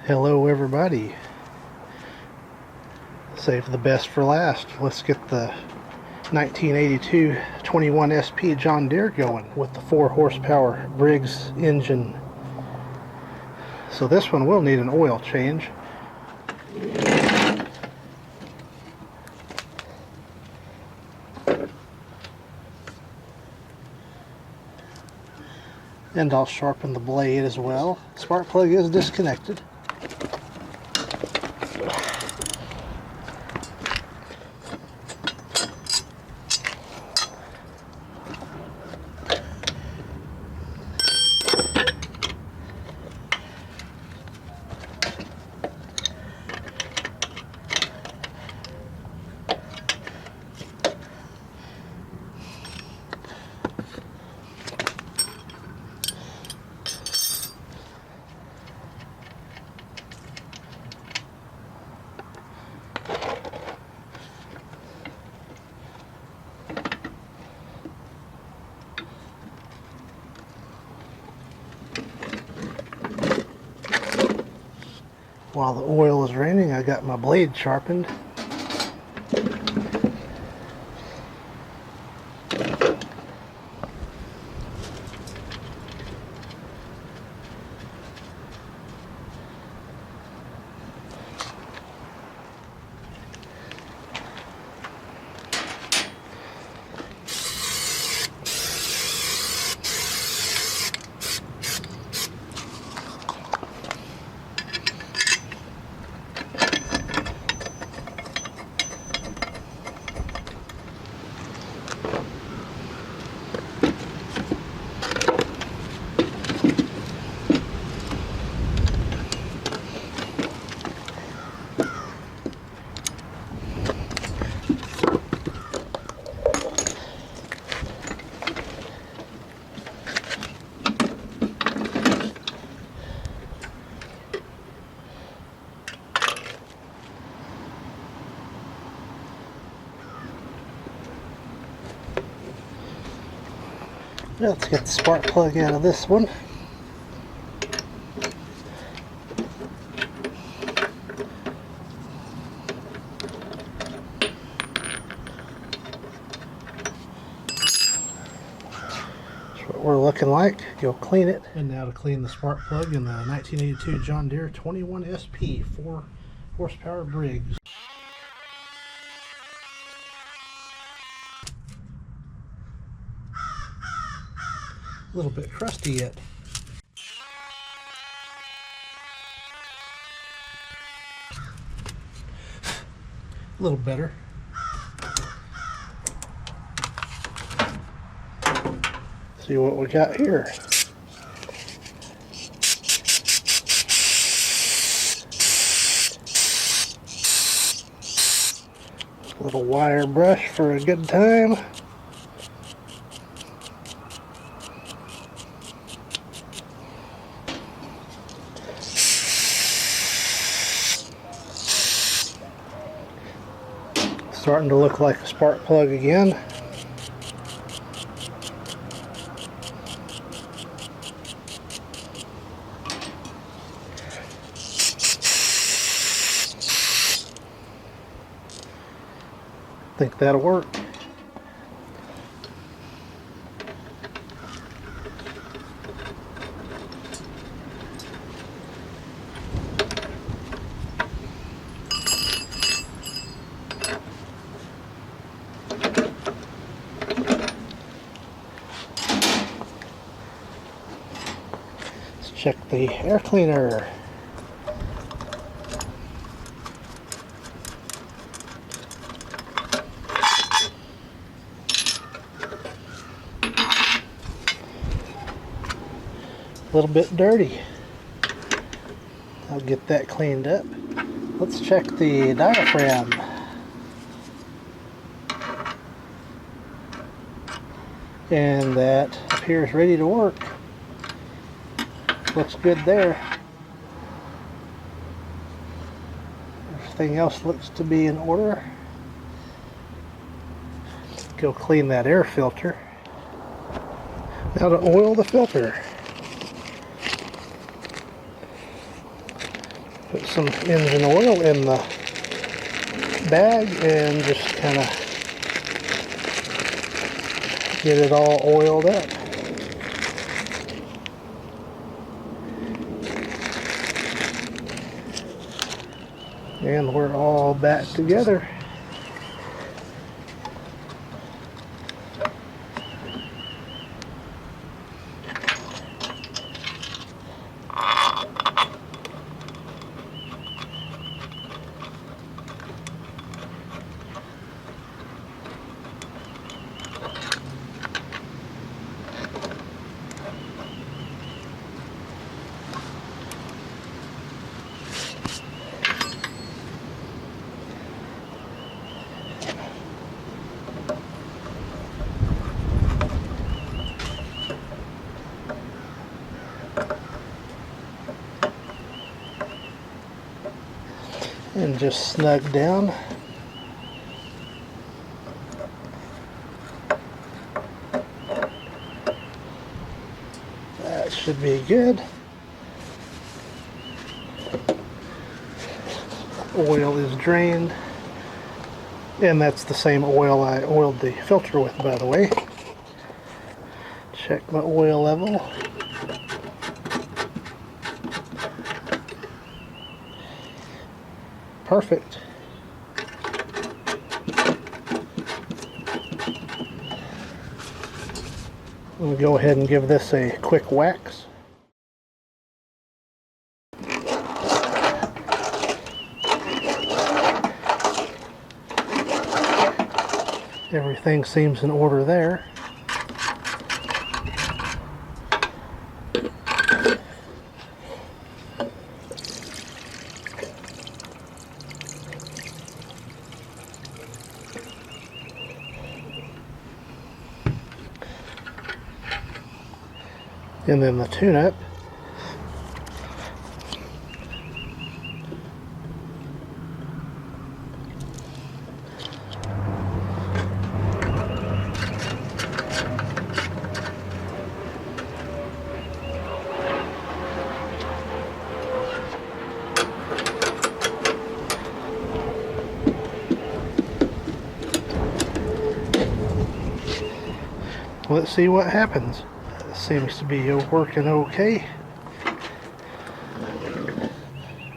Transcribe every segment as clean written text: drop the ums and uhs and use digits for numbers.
Hello everybody. Save the best for last. Let's get the 1982 21 SP John Deere going with the 4 horsepower Briggs engine. So this one will need an oil change. And I'll sharpen the blade as well. Spark plug is disconnected. While the oil is raining, I got my blade sharpened. Let's get the spark plug out of this one. That's what we're looking like. You'll clean it. And now to clean the spark plug in the 1982 John Deere 21 SP 4 horsepower Briggs. A little bit crusty yet. A little better. See what we got here. A little wire brush for a good time. Starting to look like a spark plug again. Think that'll work. Check the air cleaner. A little bit dirty. I'll get that cleaned up. Let's check the diaphragm. And that appears ready to work. Looks good there. Everything else looks to be in order. Go clean that air filter. Now to oil the filter. Put some engine oil in the bag and just kind of get it all oiled up. And we're all back together. And just snug down. That should be good. Oil is drained, and that's the same oil I oiled the filter with, by the way. Check my oil level. Perfect. We'll go ahead and give this a quick wax. Everything seems in order there. And then the tune-up. Let's see what happens. Seems to be working okay.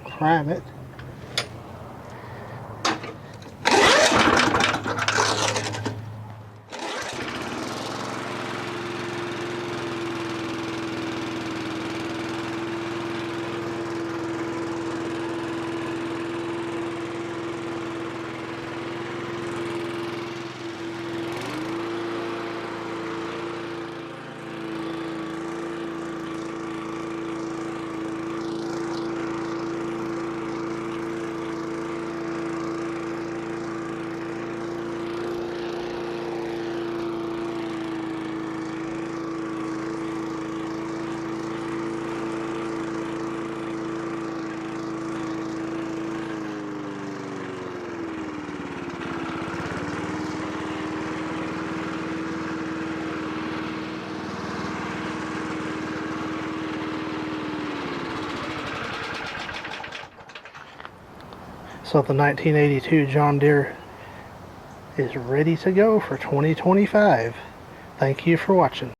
Prime it. So the 1982 John Deere is ready to go for 2025. Thank you for watching.